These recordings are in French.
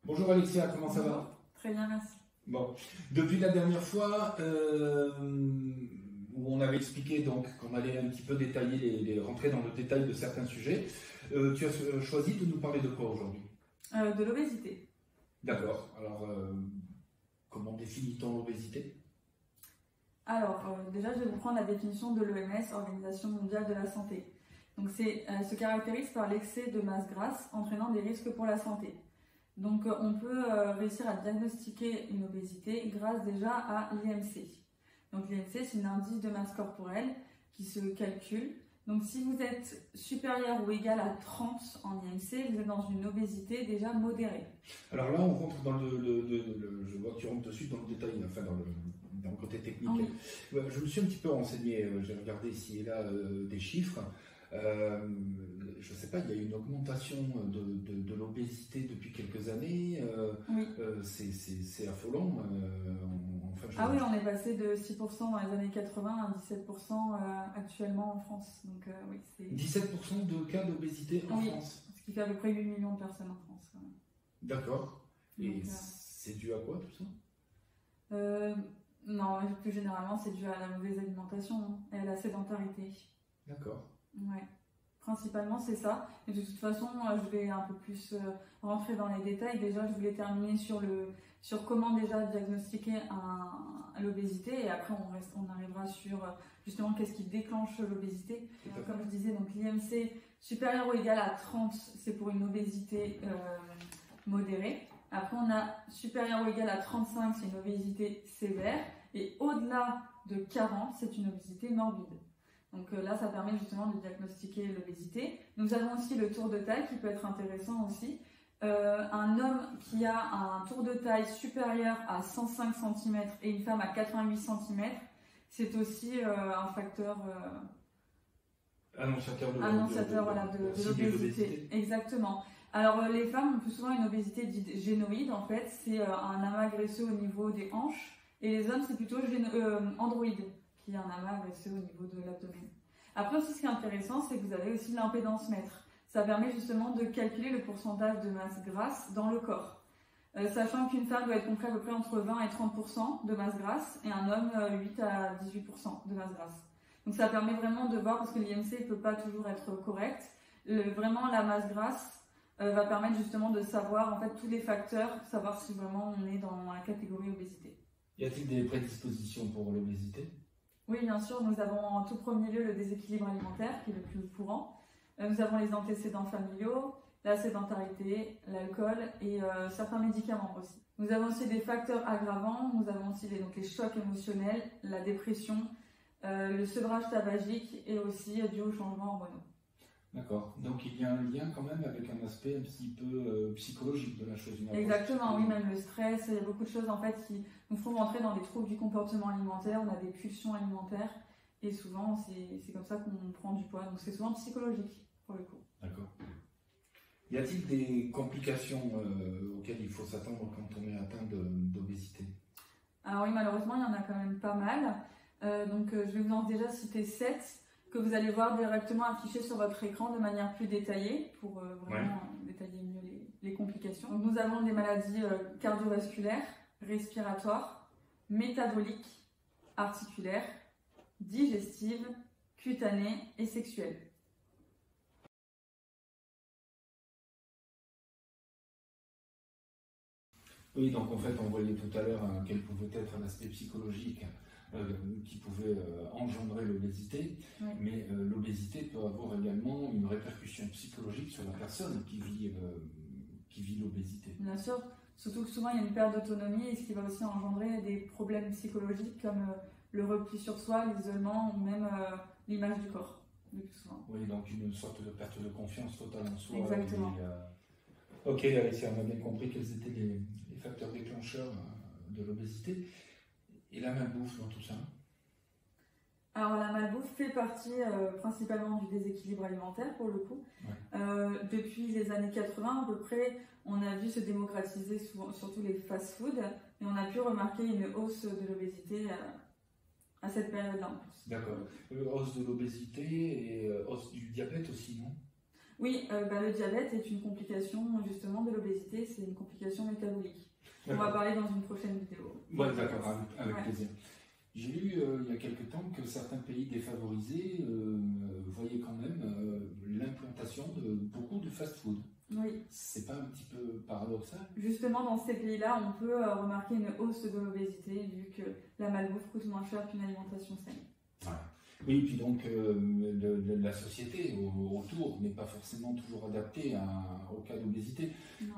Bonjour Alexia, comment ça va? Très bien, merci. Bon, depuis la dernière fois où on avait expliqué donc qu'on allait un petit peu détailler, rentrer dans le détail de certains sujets, tu as choisi de nous parler de quoi aujourd'hui? De l'obésité. D'accord. Alors, comment définit-on l'obésité? Alors, déjà, je vais vous prendre la définition de l'OMS, Organisation mondiale de la santé. Donc, se caractérise par l'excès de masse grasse entraînant des risques pour la santé. Donc, on peut réussir à diagnostiquer une obésité grâce déjà à l'IMC. Donc, l'IMC, c'est un indice de masse corporelle qui se calcule. Donc, si vous êtes supérieur ou égal à 30 en IMC, vous êtes dans une obésité déjà modérée. Alors là, on rentre dans je vois que tu rentres dessus dans le détail, enfin dans le côté technique. Oui. Je me suis un petit peu renseigné, j'ai regardé ici et là des chiffres. Je ne sais pas, il y a une augmentation de l'obésité depuis quelques années. Oui. C'est affolant. Oui, on est passé de 6% dans les années 80 à 17% actuellement en France. Donc, oui, 17% de cas d'obésité en France. Ce qui fait à peu près 8 millions de personnes en France. D'accord. Et c'est dû à quoi tout ça? Non, plus généralement, c'est dû à la mauvaise alimentation et à la sédentarité. D'accord. Ouais. Principalement, c'est ça. Et de toute façon, je vais un peu plus rentrer dans les détails. Déjà, je voulais terminer sur comment déjà diagnostiquer l'obésité. Et après, on arrivera sur justement qu'est-ce qui déclenche l'obésité. Comme je disais, donc l'IMC supérieur ou égal à 30, c'est pour une obésité modérée. Après, on a supérieur ou égal à 35, c'est une obésité sévère. Et au-delà de 40, c'est une obésité morbide. Donc là, ça permet justement de diagnostiquer l'obésité. Nous avons aussi le tour de taille qui peut être intéressant aussi. Un homme qui a un tour de taille supérieur à 105 cm et une femme à 88 cm, c'est aussi un facteur annonciateur de l'obésité. Exactement. Alors les femmes ont plus souvent une obésité dite génoïde, en fait, c'est un amas graisseux au niveau des hanches, et les hommes c'est plutôt androïde, qui est un amas graisseux au niveau de l'abdomen. Après aussi, ce qui est intéressant, c'est que vous avez aussi l'impédance mètre. Ça permet justement de calculer le pourcentage de masse grasse dans le corps. Sachant qu'une femme doit être comprise à peu près entre 20 et 30% de masse grasse, et un homme 8 à 18% de masse grasse. Donc ça permet vraiment de voir, parce que l'IMC ne peut pas toujours être correct, vraiment la masse grasse va permettre justement de savoir en fait tous les facteurs, savoir si vraiment on est dans la catégorie obésité. Y a-t-il des prédispositions pour l'obésité? Oui, bien sûr, nous avons en tout premier lieu le déséquilibre alimentaire, qui est le plus courant. Nous avons les antécédents familiaux, la sédentarité, l'alcool et certains médicaments aussi. Nous avons aussi des facteurs aggravants, nous avons aussi les chocs émotionnels, la dépression, le sevrage tabagique et aussi dû aux changements hormonaux. D'accord, donc il y a un lien quand même avec un aspect un petit peu psychologique de la chose. Exactement, oui, même le stress, il y a beaucoup de choses en fait qui nous font rentrer dans les troubles du comportement alimentaire, on a des pulsions alimentaires et souvent c'est comme ça qu'on prend du poids, donc c'est souvent psychologique pour le coup. D'accord. Y a-t-il des complications auxquelles il faut s'attendre quand on est atteint d'obésité? Alors oui, malheureusement il y en a quand même pas mal, donc je vais vous en déjà citer 7 que vous allez voir directement affichés sur votre écran de manière plus détaillée pour vraiment détailler mieux les complications. Donc, nous avons des maladies cardiovasculaires, respiratoires, métaboliques, articulaires, digestives, cutanées et sexuelles. Oui, donc en fait, on voyait tout à l'heure quel pouvait être l'aspect psychologique qui pouvait engendrer l'obésité, oui. Mais l'obésité peut avoir également une répercussion psychologique sur la personne qui vit l'obésité. Bien sûr, surtout que souvent il y a une perte d'autonomie et ce qui va aussi engendrer des problèmes psychologiques comme le repli sur soi, l'isolement ou même l'image du corps, le plus souvent. Oui, donc une sorte de perte de confiance totale en soi. Exactement. Ok, Alexia, on a bien compris quels étaient les facteurs déclencheurs de l'obésité. Et la malbouffe dans tout ça? Alors la malbouffe fait partie principalement du déséquilibre alimentaire pour le coup. Ouais. Depuis les années 80 à peu près, on a vu se démocratiser surtout les fast-foods et on a pu remarquer une hausse de l'obésité à cette période-là en plus. D'accord. Hausse de l'obésité et hausse du diabète aussi, non? Oui, le diabète est une complication justement de l'obésité, c'est une complication métabolique. On va parler dans une prochaine vidéo. Oui, d'accord, avec plaisir. J'ai lu il y a quelque temps que certains pays défavorisés voyaient quand même l'implantation de beaucoup de fast-food. Oui. C'est pas un petit peu paradoxal? Justement, dans ces pays-là, on peut remarquer une hausse de l'obésité vu que la malbouffe coûte moins cher qu'une alimentation saine. Ouais. Oui, puis donc la société autour n'est pas forcément toujours adaptée au cas d'obésité.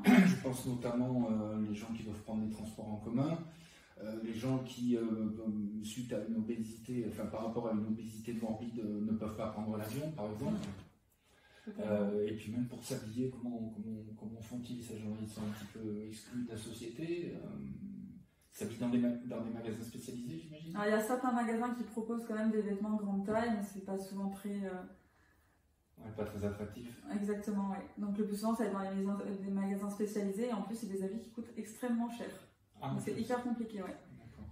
Je pense notamment les gens qui doivent prendre les transports en commun, les gens qui, suite à une obésité, enfin par rapport à une obésité morbide, ne peuvent pas prendre l'avion, par exemple. Et puis même pour s'habiller, comment font-ils? Ces gens-là, ils sont un petit peu exclus de la société. S'habillent dans des magasins spécialisés, j'imagine? Il y a certains magasins qui proposent quand même des vêtements de grande taille, mais c'est pas souvent très... Ouais, pas très attractif. Exactement, oui. Donc le plus souvent, ça va être dans des magasins spécialisés, et en plus, c'est des habits qui coûtent extrêmement cher. Donc c'est hyper compliqué, ouais.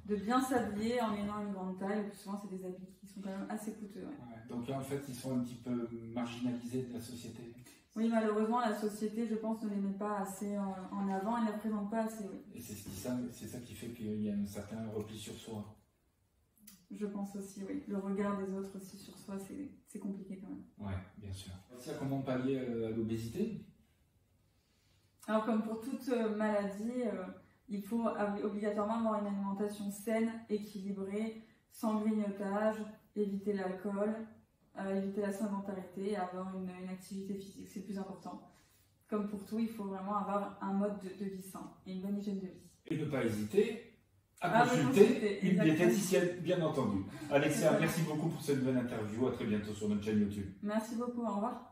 De bien s'habiller en ayant une grande taille, le plus souvent, c'est des habits qui sont quand même assez coûteux. Ouais. Donc là, en fait, ils sont un petit peu marginalisés de la société. Oui, malheureusement, la société, je pense, ne les met pas assez en avant, elle ne les représente pas assez. Oui. Et c'est ça qui fait qu'il y a un certain repli sur soi. Je pense aussi, oui. Le regard des autres aussi sur soi, c'est compliqué quand même. Oui, bien sûr. Comment pallier à l'obésité? Alors, comme pour toute maladie, il faut obligatoirement avoir une alimentation saine, équilibrée, sans grignotage, éviter l'alcool, éviter la sédentarité et avoir une activité physique, c'est le plus important. Comme pour tout, il faut vraiment avoir un mode de vie sain et une bonne hygiène de vie. Et ne pas hésiter à consulter une diététicienne, bien entendu. Alexia, merci beaucoup pour cette nouvelle interview. À très bientôt sur notre chaîne YouTube. Merci beaucoup, au revoir.